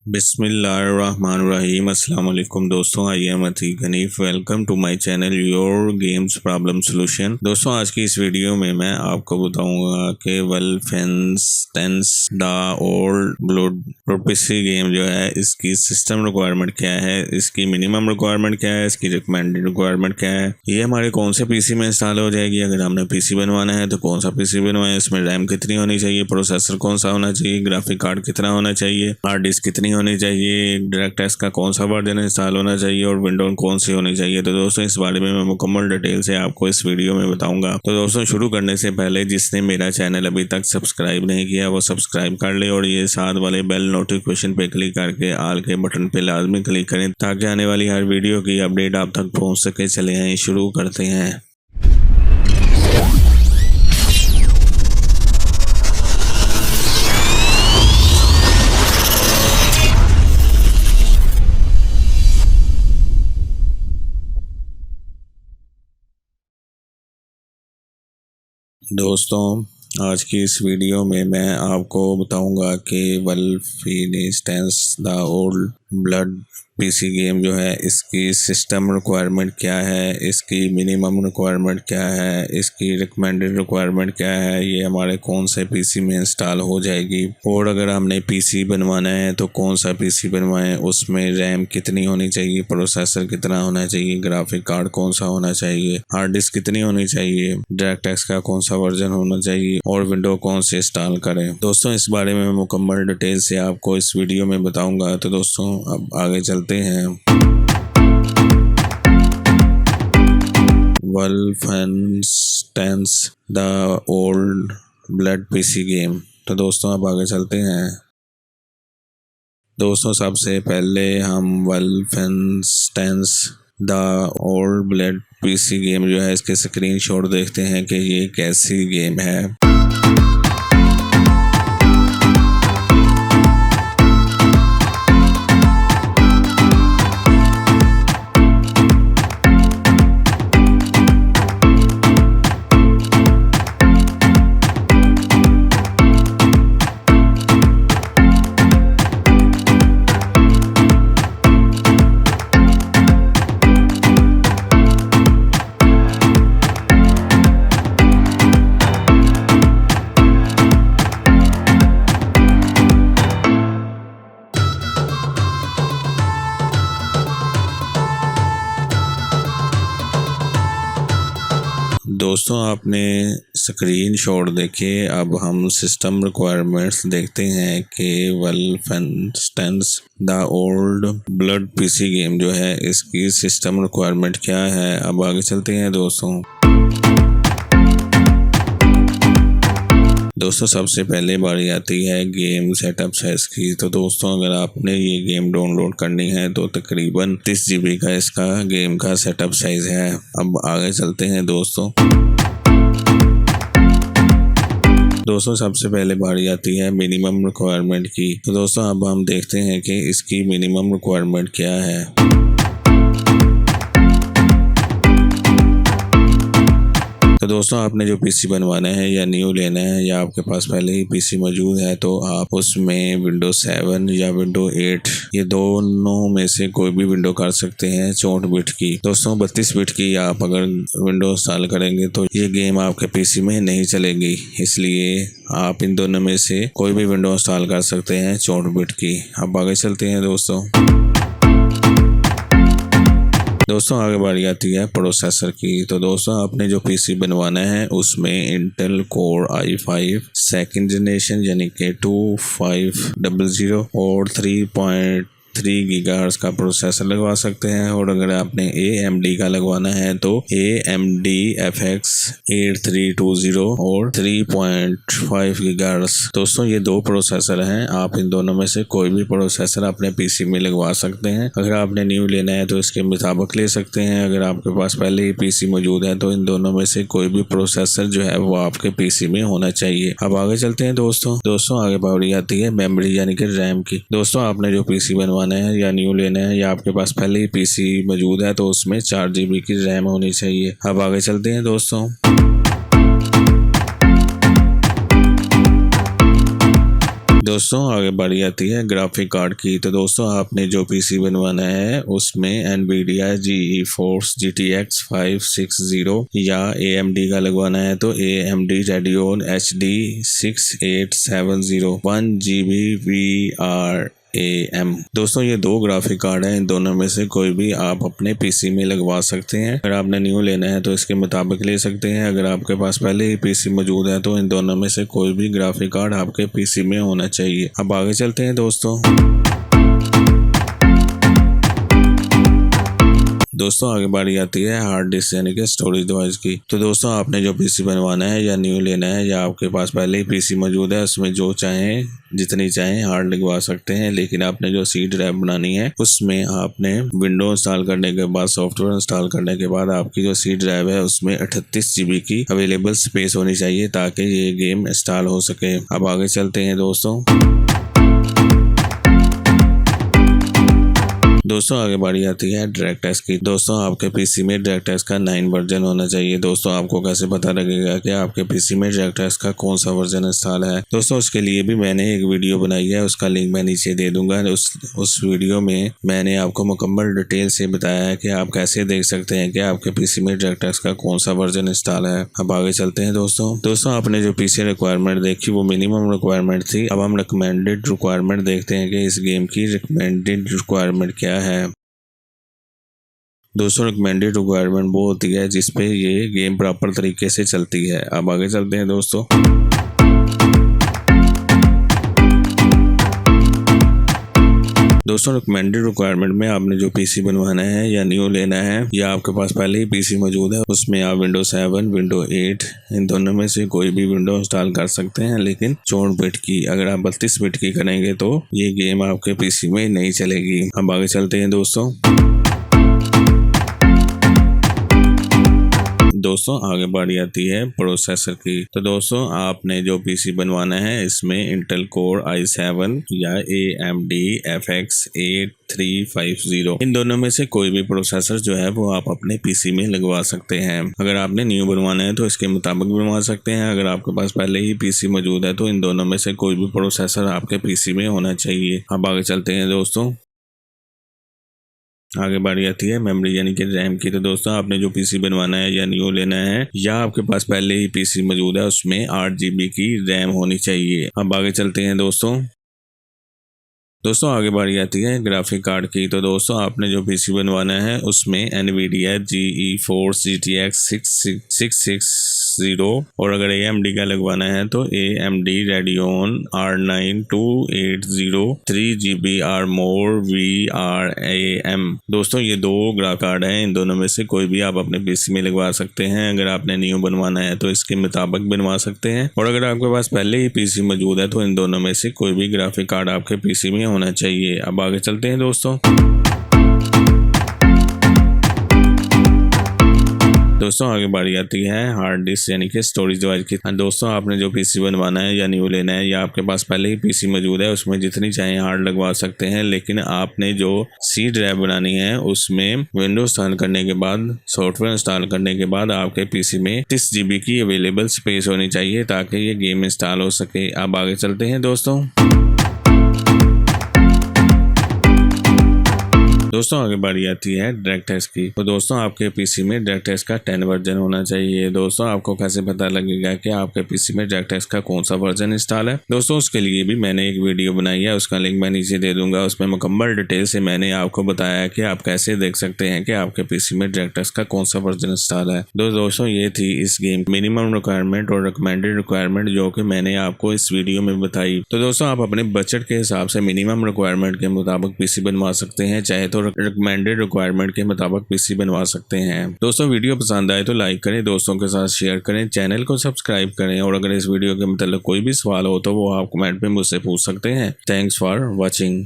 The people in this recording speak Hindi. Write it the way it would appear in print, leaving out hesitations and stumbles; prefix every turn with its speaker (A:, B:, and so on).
A: बिस्मिल्लाहिर्रहमानिर्रहीम। अस्सलाम वालेकुम दोस्तों, I am Atiq Hanif. Welcome to my channel your games problem solution. दोस्तों, आज की इस वीडियो में मैं आपको बताऊंगा कि Wolfenstein the old blood PC game जो है, इसकी सिस्टम रिक्वायरमेंट क्या है, इसकी मिनिमम रिक्वायरमेंट क्या है, इसकी रिकमेंडेड रिक्वायरमेंट क्या है, ये हमारे कौन से पीसी में इंस्टॉल हो जाएगी। अगर हमने पीसी बनवाना है तो कौन सा पीसी बनवाएं, इसमें रैम कितनी होनी चाहिए, प्रोसेसर कौन सा होना चाहिए, ग्राफिक कार्ड कितना होना चाहिए, हार्ड डिस्क कितनी होनी चाहिए, डायरेक्टएक्स का कौन सा वर्जन इंस्टॉल होना चाहिए और विंडो कौन सी होनी चाहिए। तो दोस्तों, इस बारे में मैं मुकम्मल डिटेल से आपको इस वीडियो में बताऊंगा। तो दोस्तों, शुरू करने से पहले जिसने मेरा चैनल अभी तक सब्सक्राइब नहीं किया वो सब्सक्राइब कर ले और ये साथ वाले बेल नोटिफिकेशन पे क्लिक करके ऑल के बटन पे लाजमी क्लिक करें ताकि आने वाली हर वीडियो की अपडेट आप तक पहुंच सके। चले आए शुरू करते हैं। दोस्तों, आज की इस वीडियो में मैं आपको बताऊंगा कि Wolfenstein the old blood PC game जो है, इसकी सिस्टम रिक्वायरमेंट क्या है, इसकी मिनिमम रिक्वायरमेंट क्या है, इसकी रिकमेंडेड रिक्वायरमेंट क्या है, ये हमारे कौन से पीसी में इंस्टॉल हो जाएगी, और अगर हमने पीसी बनवाना है तो कौन सा पीसी बनवाएं, उसमें रैम कितनी होनी चाहिए, प्रोसेसर कितना होना चाहिए, ग्राफिक कार्ड कौन सा होना चाहिए, हार्ड डिस्क कितनी होनी चाहिए, डायरेक्टएक्स का कौन सा वर्जन होना चाहिए और विंडो कौन से इंस्टॉल करें। दोस्तों, इस बारे में मुकम्मल डिटेल से आपको इस वीडियो में बताऊंगा। तो दोस्तों, अब आगे चलते हैं। Wolfenstein the old blood PC game. तो दोस्तों, अब आगे चलते हैं। दोस्तों, सबसे पहले हम Wolfenstein the old blood PC game जो है, इसके स्क्रीनशॉट देखते हैं कि ये कैसी गेम है। दोस्तों, आपने स्क्रीनशॉट देखे। अब हम सिस्टम रिक्वायरमेंट्स देखते हैं कि Wolfenstein the old blood PC game जो है, इसकी सिस्टम रिक्वायरमेंट क्या है। अब आगे चलते हैं। दोस्तों, सबसे पहले बारी आती है गेम सेटअप साइज की। तो दोस्तों, अगर आपने ये गेम डाउनलोड करनी है तो तकरीबन 30 GB का इसका गेम का सेटअप साइज है। अब आगे चलते हैं। दोस्तों, सबसे पहले बारी आती है मिनिमम रिक्वायरमेंट की। तो दोस्तों, अब हम देखते हैं कि इसकी मिनिमम रिक्वायरमेंट क्या है। तो दोस्तों, आपने जो पीसी बनवाना है या न्यू लेना है या आपके पास पहले ही पीसी मौजूद है तो आप उसमें विंडो 7 या विंडो 8 ये दोनों में से कोई भी विंडो कर सकते हैं 64 बिट की। दोस्तों, 32 बिट की आप अगर विंडो इंस्टॉल करेंगे तो ये गेम आपके पीसी में नहीं चलेगी, इसलिए आप इन दोनों में से कोई भी विंडो इंस्टॉल कर सकते हैं 64 बिट की। अब आगे चलते हैं। दोस्तों, आगे बारी आती है प्रोसेसर की। तो दोस्तों, आपने जो पीसी बनवाना है उसमें Intel core i5 second generation यानी कि 2500 और 3.3 गीगाहर्ट्ज का प्रोसेसर लगवा सकते हैं, और अगर आपने AMD का लगवाना है तो AMD FX 8320 और 3.5 गीगाहर्ट्ज। दोस्तों, ये दो प्रोसेसर हैं, आप इन दोनों में से कोई भी प्रोसेसर अपने पीसी में लगवा सकते हैं। अगर आपने न्यू लेना है तो इसके मुताबिक ले सकते हैं, अगर आपके पास पहले ही पीसी मौजूद है तो इन दोनों में से कोई भी प्रोसेसर जो है वो आपके पीसी में होना चाहिए। अब आगे चलते हैं। दोस्तों, आगे बारी आती है मेमोरी यानी कि रैम की। दोस्तों, आपने जो पीसी बनवाना है या न्यू लेना है या आपके पास पहले ही पीसी मौजूद है तो उसमें 4 GB की रैम होनी चाहिए। अब आगे चलते हैं। दोस्तों आगे बारी आती है ग्राफिक कार्ड की। तो दोस्तों आपने जो पीसी बनवाना है उसमें एनवीडिया GeForce GTX 560 या AMD का लगवाना है तो AMD Radeon HD 6870 1GB VRAM। दोस्तों ये दो ग्राफिक कार्ड हैं, इन दोनों में से कोई भी आप अपने पीसी में लगवा सकते हैं। अगर आपने न्यू लेना है तो इसके मुताबिक ले सकते हैं। अगर आपके पास पहले ही पीसी मौजूद है तो इन दोनों में से कोई भी ग्राफिक कार्ड आपके पीसी में होना चाहिए। अब आगे चलते हैं दोस्तों आगे बारी आती है हार्ड डिस्क यानी कि स्टोरेज डिवाइस की। तो दोस्तों आपने जो पीसी बनवाना है या न्यू लेना है या आपके पास पहले ही पीसी मौजूद है उसमें जो चाहें जितनी चाहें हार्ड लगवा सकते हैं, लेकिन आपने जो सी ड्राइव बनानी है उसमें आपने विंडो इंस्टॉल करने के बाद, सॉफ्टवेयर इंस्टॉल करने के बाद आपकी जो सी ड्राइव है उसमें 38 GB की अवेलेबल स्पेस होनी चाहिए ताकि ये गेम इंस्टॉल हो सके। अब आगे चलते हैं दोस्तों आगे बारी आती है डायरेक्ट टेस्ट की। दोस्तों आपके पीसी में डायरेक्ट टेस्ट का 9 वर्जन होना चाहिए। दोस्तों आपको कैसे पता लगेगा कि आपके पीसी में डायरेक्ट टेस्ट का कौन सा वर्जन इंस्टॉल है? दोस्तों उसके लिए भी मैंने एक वीडियो बनाई है, उसका लिंक मैं नीचे दे दूंगा। उस वीडियो में मैंने आपको मुकम्मल डिटेल से बताया है कि आप कैसे देख सकते हैं कि आपके पीसी में डायरेक्ट टेस्ट का कौन सा वर्जन इंस्टॉल है। अब आगे चलते हैं दोस्तों आपने जो पीसी रिक्वायरमेंट देखी वो मिनिमम रिक्वायरमेंट थी। अब हम रिकमेंडेड रिक्वायरमेंट देखते हैं कि इस गेम की रिकमेंडेड रिक्वायरमेंट क्या है। दोस्तों रिकमेंडेड रिक्वायरमेंट वो होती है जिसपे ये गेम प्रॉपर तरीके से चलती है। अब आगे चलते हैं दोस्तों रिकमेंडेड रिक्वायरमेंट में आपने जो पीसी बनवाना है या न्यू लेना है या आपके पास पहले ही पीसी मौजूद है उसमें आप विंडो 7 विंडो 8 इन दोनों में से कोई भी विंडो इंस्टॉल कर सकते हैं, लेकिन 64 बिट की। अगर आप 32 बिट की करेंगे तो ये गेम आपके पीसी में नहीं चलेगी। अब आगे चलते हैं दोस्तों आगे बारी आती है प्रोसेसर की। तो दोस्तों आपने जो पीसी बनवाना है इसमें इंटेल कोर i7 या AMD FX 8350 इन दोनों में से कोई भी प्रोसेसर जो है वो आप अपने पीसी में लगवा सकते हैं। अगर आपने न्यू बनवाना है तो इसके मुताबिक बनवा सकते हैं। अगर आपके पास पहले ही पीसी मौजूद है तो इन दोनों में से कोई भी प्रोसेसर आपके पीसी में होना चाहिए। अब आगे चलते हैं आगे बारी आती है मेमोरी यानी कि रैम की। तो दोस्तों आपने जो पीसी बनवाना है या न्यू लेना है या आपके पास पहले ही पीसी मौजूद है उसमें 8 GB की रैम होनी चाहिए। अब आगे चलते हैं दोस्तों आगे बारी आती है ग्राफिक कार्ड की। तो दोस्तों आपने जो पीसी बनवाना है उसमें एनवीडिया GeForce GTX 6660 और अगर AMD का लगवाना है तो AMD Radeon R9 280 3GB or more VRAM। दोस्तों ये दो ग्राफिक कार्ड हैं, इन दोनों में से कोई भी आप अपने पीसी में लगवा सकते हैं। अगर आपने न्यू बनवाना है तो इसके मुताबिक बनवा सकते हैं, और अगर आपके पास पहले ही पीसी मौजूद है तो इन दोनों में से कोई भी ग्राफिक कार्ड आपके पीसी में होना चाहिए। अब आगे चलते हैं दोस्तों आगे बारी आती है हार्ड डिस्क यानी कि स्टोरेज डिवाइस की। दोस्तों आपने जो पीसी बनवाना है या न्यू लेना है या आपके पास पहले ही पीसी मौजूद है उसमें जितनी चाहे हार्ड लगवा सकते हैं, लेकिन आपने जो सी ड्राइव बनानी है उसमें विंडो इंस्टॉल करने के बाद, सॉफ्टवेयर इंस्टॉल करने के बाद आपके पीसी में 30 GB की अवेलेबल स्पेस होनी चाहिए ताकि ये गेम इंस्टॉल हो सके। अब आगे चलते हैं दोस्तों आगे बारी आती है डायरेक्ट टेस्ट की। तो दोस्तों आपके पीसी में डायरेक्ट टेस्ट का 10 वर्जन होना चाहिए। दोस्तों आपको कैसे पता लगेगा कि आपके पीसी में डायरेक्ट टेस्ट का कौन सा वर्जन इंस्टॉल है? दोस्तों उसके लिए भी मैंने एक वीडियो बनाई है, उसका लिंक मैं नीचे दे दूंगा। उसमें मुकम्मल डिटेल से मैंने आपको बताया है कि आप कैसे देख सकते हैं कि आपके पीसी में डायरेक्ट टेस्ट का कौन सा वर्जन इंस्टॉल है। दोस्तों ये थी इस गेम मिनिमम रिक्वायरमेंट और रिकमेंडेड रिक्वायरमेंट जो कि मैंने आपको इस वीडियो में बताई। तो दोस्तों आप अपने बजट के हिसाब से मिनिमम रिक्वायरमेंट के मुताबिक पीसी बनवा सकते हैं, चाहे तो रिकमेंडेड रिक्वायरमेंट के मुताबिक पीसी बनवा सकते हैं। दोस्तों वीडियो पसंद आए तो लाइक करें, दोस्तों के साथ शेयर करें, चैनल को सब्सक्राइब करें, और अगर इस वीडियो के मतलब कोई भी सवाल हो तो वो आप कमेंट में मुझसे पूछ सकते हैं। Thanks for watching.